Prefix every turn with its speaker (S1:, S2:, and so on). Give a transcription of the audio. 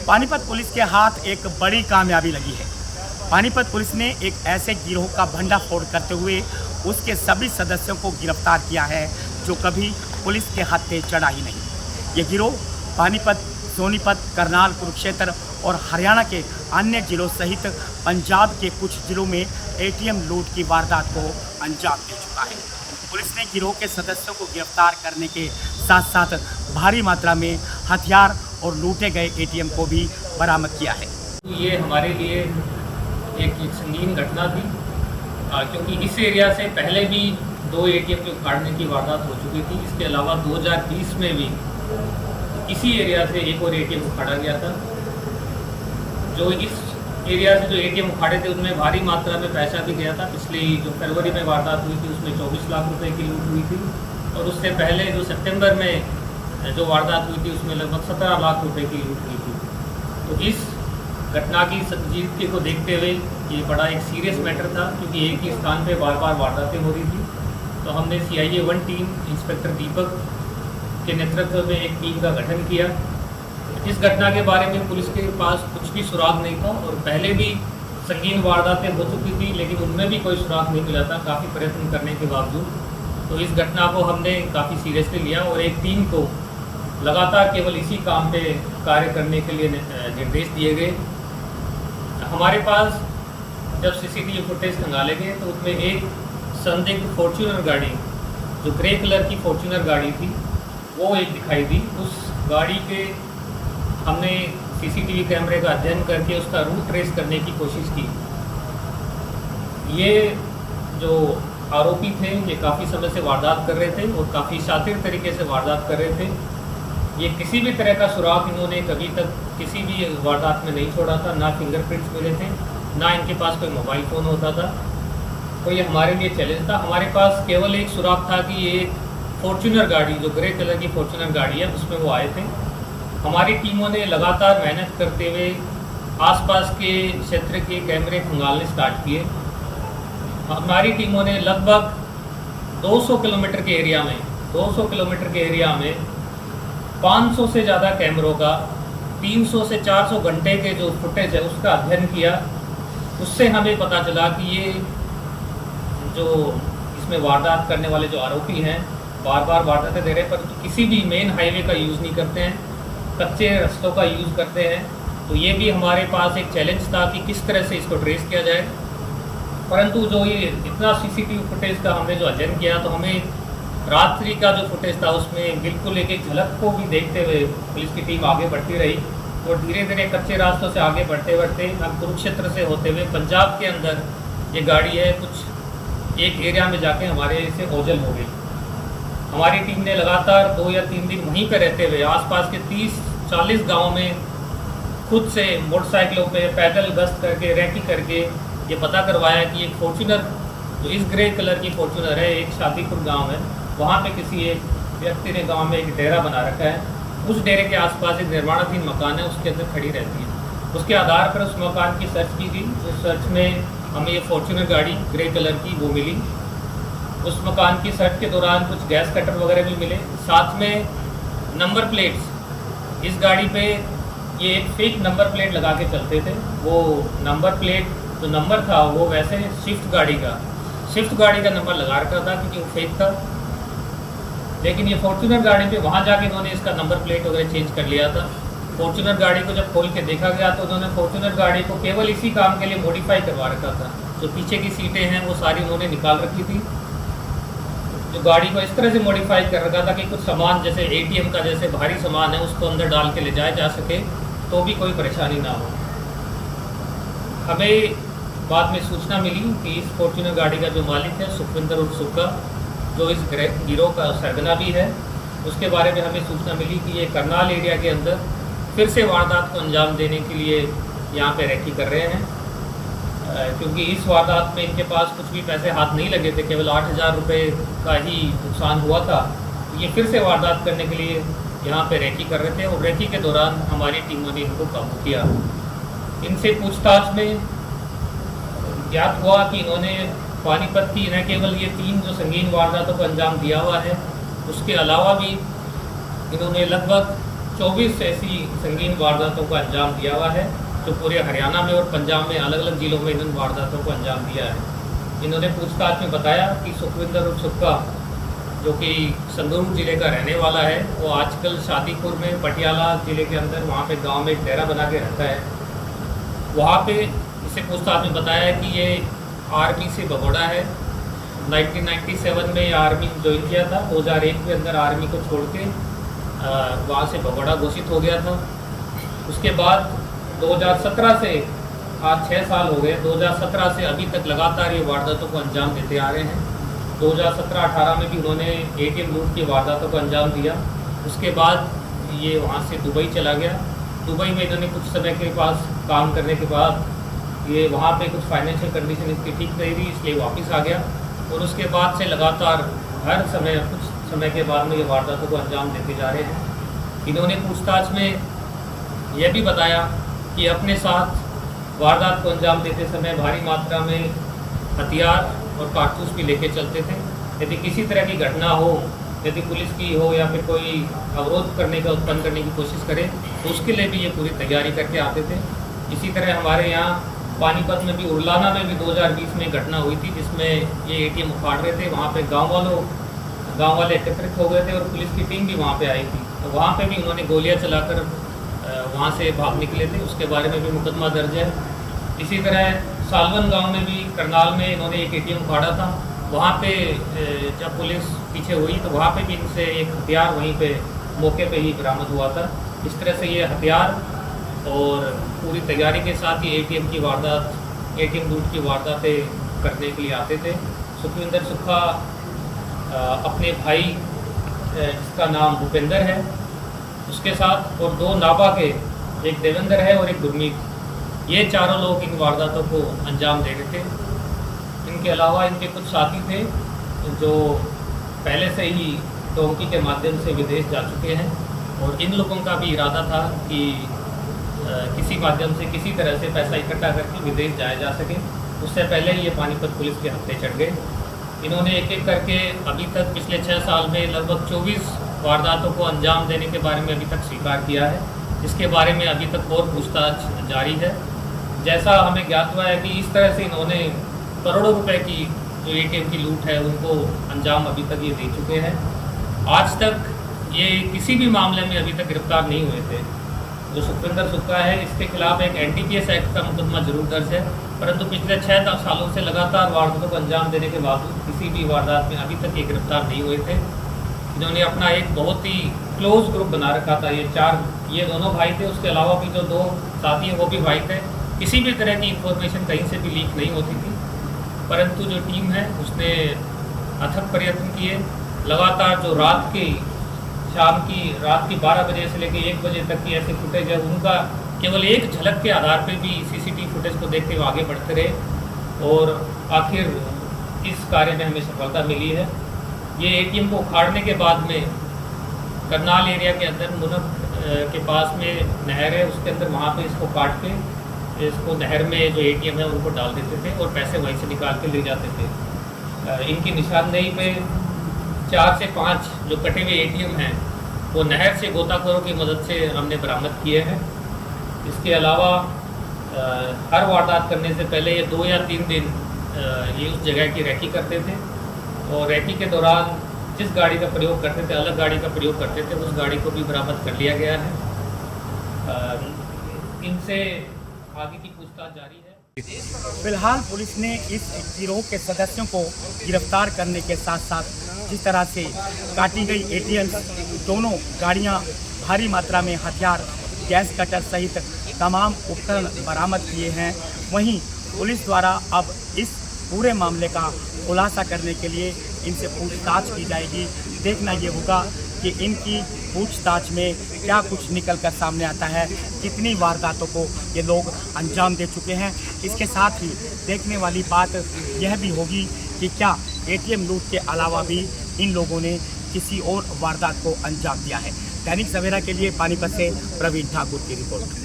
S1: Panipat police के हाथ एक बड़ी कामयाबी लगी है। पानीपत पुलिस ने एक ऐसे गिरोह का भंडाफोड़ करते हुए उसके सभी सदस्यों को गिरफ्तार किया है जो कभी पुलिस के हत्थे चढ़ा ही नहीं। ये गिरोह पानीपत, सोनीपत, करनाल, कुरुक्षेत्र और हरियाणा के अन्य जिलों सहित पंजाब के कुछ जिलों में एटीएम लूट की वारदात को अंजाम दे चुका है। पुलिस ने गिरोह के सदस्यों को गिरफ्तार करने के साथ साथ भारी मात्रा में हथियार और लूटे गए एटीएम को भी बरामद किया है।
S2: ये हमारे लिए एक संगीन घटना थी, क्योंकि इस एरिया से पहले भी 2 एटीएम के उखाड़ने की वारदात हो चुकी थी। इसके अलावा 2020 में भी इसी एरिया से एक और एटीएम उखाड़ा गया था। जो इस एरिया से जो एटीएम उखाड़े थे उनमें भारी मात्रा में पैसा भी गया था। पिछली जो फरवरी में वारदात हुई थी उसमें 24 लाख रुपए की लूट हुई थी, और उससे पहले जो सितंबर में जो वारदात हुई थी उसमें लगभग 17 लाख रुपए की लूट हुई थी। तो इस घटना की संजीदगी को देखते हुए ये बड़ा एक सीरियस मैटर था, क्योंकि एक ही स्थान पे बार बार वारदातें हो रही थी। तो हमने CIA 1 टीम इंस्पेक्टर दीपक के नेतृत्व में एक टीम का गठन किया। इस घटना के बारे में पुलिस के पास कुछ भी सुराग नहीं था, और पहले भी संगीन वारदातें हो चुकी थी लेकिन उनमें भी कोई सुराग नहीं मिला था काफ़ी प्रयत्न करने के बावजूद। तो इस घटना को हमने काफ़ी सीरियसली लिया और एक टीम को लगातार केवल इसी काम पे कार्य करने के लिए निर्देश दिए गए। हमारे पास जब CCTV फुटेज खंगाले गए तो उसमें एक संदिग्ध फॉर्च्यूनर गाड़ी, जो ग्रे कलर की फॉर्च्यूनर गाड़ी थी, वो एक दिखाई दी। उस गाड़ी के हमने CCTV कैमरे का अध्ययन करके उसका रूट ट्रेस करने की कोशिश की। ये जो आरोपी थे ये काफ़ी समय से वारदात कर रहे थे और काफ़ी शातिर तरीके से वारदात कर रहे थे। ये किसी भी तरह का सुराग इन्होंने कभी तक किसी भी वारदात में नहीं छोड़ा था, ना फिंगरप्रिंट्स मिले थे, ना इनके पास कोई मोबाइल फ़ोन होता था। तो ये हमारे लिए चैलेंज था। हमारे पास केवल एक सुराग था कि ये फॉर्च्यूनर गाड़ी, जो ग्रे कलर की फॉर्च्यूनर गाड़ी है, उसमें वो आए थे। हमारी टीमों ने लगातार मेहनत करते हुए आसपास के क्षेत्र के कैमरे खंगालने स्टार्ट किए। हमारी टीमों ने लगभग 200 किलोमीटर के एरिया में 500 से ज़्यादा कैमरों का 300 से 400 घंटे के जो फुटेज है उसका अध्ययन किया। उससे हमें पता चला कि ये जो इसमें वारदात करने वाले जो आरोपी हैं बार बार वारदातें दे रहे हैं, परंतु किसी भी मेन हाईवे का यूज़ नहीं करते हैं, कच्चे रास्तों का यूज़ करते हैं। तो ये भी हमारे पास एक चैलेंज था कि किस तरह से इसको ट्रेस किया जाए। परंतु जो ये इतना CCTV फुटेज का हमने जो अध्ययन किया तो हमें रात्रि का जो फुटेज था उसमें बिल्कुल एक झलक को भी देखते हुए पुलिस की टीम आगे बढ़ती रही, और धीरे धीरे कच्चे रास्तों से आगे बढ़ते बढ़ते अब कुरुक्षेत्र से होते हुए पंजाब के अंदर ये गाड़ी है कुछ एक एरिया में जाके हमारे से ओझल हो गई। हमारी टीम ने लगातार 2 या 3 दिन वहीं पर रहते हुए आसपास के 30-40 गाँव में खुद से मोटरसाइकिलों पे पैदल गश्त करके रैकी करके ये पता करवाया कि एक फॉर्च्यूनर, जो इस ग्रे कलर की फॉर्च्यूनर है, एक शादीपुर गांव है, वहाँ पे किसी एक व्यक्ति ने गांव में एक डेरा बना रखा है। उस डेरे के आसपास एक निर्माणाधीन मकान है, उसके अंदर खड़ी रहती है। उसके आधार पर उस मकान की सर्च की गई। उस सर्च में हमें ये फॉर्च्यूनर गाड़ी ग्रे कलर की वो मिली। उस मकान की सर्च के दौरान कुछ गैस कटर वगैरह भी मिले, साथ में नंबर प्लेट्स। इस गाड़ी पे ये एक फेक नंबर प्लेट लगा के चलते थे। वो नंबर प्लेट जो नंबर था वो वैसे स्विफ्ट गाड़ी का नंबर लगा रखा था, क्योंकि वो फेक था। लेकिन ये फॉर्च्यूनर गाड़ी पे वहाँ जाके इन्होंने इसका नंबर प्लेट वगैरह चेंज कर लिया था। फॉर्च्यूनर गाड़ी को जब खोल के देखा गया तो उन्होंने फॉर्च्यूनर गाड़ी को केवल इसी काम के लिए मॉडिफाई करवा रखा था। जो पीछे की सीटें हैं वो सारी उन्होंने निकाल रखी थी। जो गाड़ी को इस तरह से मॉडिफाई कर रखा था कि कुछ सामान जैसे ATM का जैसे भारी सामान है उसको अंदर डाल के ले जाया जा सके तो भी कोई परेशानी ना हो। हमें बाद में सूचना मिली कि इस फॉर्च्यूनर गाड़ी का जो मालिक है सुखविंदर उर्फ सुक्का, जो इस गिरोह का सरगना भी है, उसके बारे में हमें सूचना मिली कि ये करनाल एरिया के अंदर फिर से वारदात को अंजाम देने के लिए यहाँ पे रैकी कर रहे हैं। क्योंकि इस वारदात में इनके पास कुछ भी पैसे हाथ नहीं लगे थे, केवल 8,000 रुपये का ही नुकसान हुआ था। ये फिर से वारदात करने के लिए यहाँ पे रैकी कर रहे थे, और रैकी के दौरान हमारी टीमों ने इनको काबू किया। इनसे पूछताछ में ज्ञात हुआ कि इन्होंने पानीपत की न केवल ये 3 जो संगीन वारदातों को अंजाम दिया हुआ है, उसके अलावा भी इन्होंने लगभग 24 ऐसी संगीन वारदातों को अंजाम दिया हुआ है, जो पूरे हरियाणा में और पंजाब में अलग अलग जिलों में इन वारदातों को अंजाम दिया है। इन्होंने पूछताछ में बताया कि सुखविंदर और सुक्का, जो कि संगरूर जिले का रहने वाला है, वो आजकल शादीपुर में पटियाला जिले के अंदर वहाँ पे गांव में एक डेरा बना के रहता है। वहाँ पे इसे पूछताछ में बताया कि ये आर्मी से भगोड़ा है। 1997 में ये आर्मी ज्वाइन किया था। 2001 के अंदर आर्मी को छोड़ के वहाँ से भगोड़ा घोषित हो गया था। उसके बाद 2017 से आज 6 साल हो गए, 2017 से अभी तक लगातार ये वारदातों को अंजाम देते आ रहे हैं। 2017-18 में भी उन्होंने ATM लूट की वारदातों को अंजाम दिया। उसके बाद ये वहाँ से दुबई चला गया। दुबई में इन्होंने कुछ समय के पास काम करने के बाद ये वहाँ पे कुछ फाइनेंशियल कंडीशन इसकी ठीक नहीं रही, इसलिए वापस आ गया। और उसके बाद से लगातार हर समय कुछ समय के बाद में ये वारदातों को अंजाम देते जा रहे हैं। इन्होंने पूछताछ में यह भी बताया कि अपने साथ वारदात को अंजाम देते समय भारी मात्रा में हथियार और कारतूस भी लेके चलते थे। यदि किसी तरह की घटना हो, यदि पुलिस की हो या फिर कोई अवरोध करने का उत्पन्न करने की कोशिश करे, तो उसके लिए भी ये पूरी तैयारी करके आते थे। इसी तरह हमारे यहाँ पानीपत में भी, उरलाना में भी 2020 में घटना हुई थी, जिसमें ये ATM उखाड़ रहे थे। वहाँ पे गांव वाले एकत्रित हो गए थे और पुलिस की टीम भी वहाँ पे आई थी। तो वहाँ पे भी उन्होंने गोलियाँ चलाकर वहाँ से भाग निकले थे। उसके बारे में भी मुकदमा दर्ज है। इसी तरह सालवन गांव में भी, करनाल में इन्होंने एक ATM उखाड़ा था। वहाँ पे जब पुलिस पीछे हुई तो वहाँ पे भी इनसे एक हथियार वहीं पे मौके पे ही बरामद हुआ था। इस तरह से ये हथियार और पूरी तैयारी के साथ ही ATM लूट की वारदातें करने के लिए आते थे। सुखविंदर सुक्का अपने भाई जिसका नाम भूपेंद्र है उसके साथ, और 2 नाबा के, एक देवेंद्र है और एक गुरमीत, ये चारों लोग इन वारदातों को अंजाम दे रहे थे। इनके अलावा इनके कुछ साथी थे जो पहले से ही टोंकी के माध्यम से विदेश जा चुके हैं, और इन लोगों का भी इरादा था कि किसी माध्यम से किसी तरह से पैसा इकट्ठा करके विदेश जाया जा सके। उससे पहले ही ये पानीपत पुलिस के हत्थे चढ़ गए। इन्होंने एक एक करके अभी तक पिछले 6 साल में लगभग 24 वारदातों को अंजाम देने के बारे में अभी तक स्वीकार किया है, जिसके बारे में अभी तक और पूछताछ जारी है। जैसा हमें ज्ञात हुआ है कि इस तरह से इन्होंने करोड़ों रुपए की जो ATM की लूट है उनको अंजाम अभी तक ये दे चुके हैं। आज तक ये किसी भी मामले में अभी तक गिरफ्तार नहीं हुए थे। जो सुखविंदर सुक्का है, इसके खिलाफ एक NDPS एक्ट का मुकदमा जरूर दर्ज है, परंतु पिछले 6 सालों से लगातार वारदातों को अंजाम देने के बावजूद किसी भी वारदात में अभी तक ये गिरफ्तार नहीं हुए थे। इन्होंने अपना एक बहुत ही क्लोज ग्रुप बना रखा था। ये दोनों भाई थे, उसके अलावा भी जो 2 साथी हैं वो भी भाई थे। किसी भी तरह की इंफॉर्मेशन कहीं से भी लीक नहीं होती थी, परंतु जो टीम है उसने अथक प्रयत्न किए। लगातार जो रात की 12 बजे से लेकर 1 बजे तक की ऐसे फुटेज है, उनका केवल एक झलक के आधार पे भी CCTV फुटेज को देखते हुए आगे बढ़ते रहे और आखिर इस कार्य में हमें सफलता मिली है। ये ATM को उखाड़ने के बाद में करनाल एरिया के अंदर मुनक के पास में नहर है, उसके अंदर वहाँ पे इसको काट के इसको नहर में जो ATM है उनको डाल देते थे और पैसे वहीं से निकाल के ले जाते थे। इनकी निशानदेही पे 4 से 5 जो कटे हुए ATM हैं वो नहर से गोताखोरों की मदद से हमने बरामद किए हैं। इसके अलावा हर वारदात करने से पहले ये 2 या 3 दिन ये उस जगह की रैकी करते थे, और रैकी के दौरान जिस गाड़ी का प्रयोग करते थे, अलग गाड़ी का प्रयोग करते थे, उस गाड़ी को भी बरामद कर लिया गया है। इनसे आगे की पूछताछ जारी है।
S1: फिलहाल पुलिस ने इस गिरोह के सदस्यों को गिरफ्तार करने के साथ साथ जिस तरह से काटी गई ATM, दोनों गाड़ियां, भारी मात्रा में हथियार, गैस कटर सहित तमाम उपकरण बरामद किए हैं। वहीं पुलिस द्वारा अब इस पूरे मामले का खुलासा करने के लिए इनसे पूछताछ की जाएगी। देखना ये होगा कि इनकी पूछताछ में क्या कुछ निकल कर सामने आता है, कितनी वारदातों को ये लोग अंजाम दे चुके हैं। इसके साथ ही देखने वाली बात यह भी होगी कि क्या ATM लूट के अलावा भी इन लोगों ने किसी और वारदात को अंजाम दिया है। दैनिक सवेरा के लिए पानीपत से प्रवीण ठाकुर की रिपोर्ट।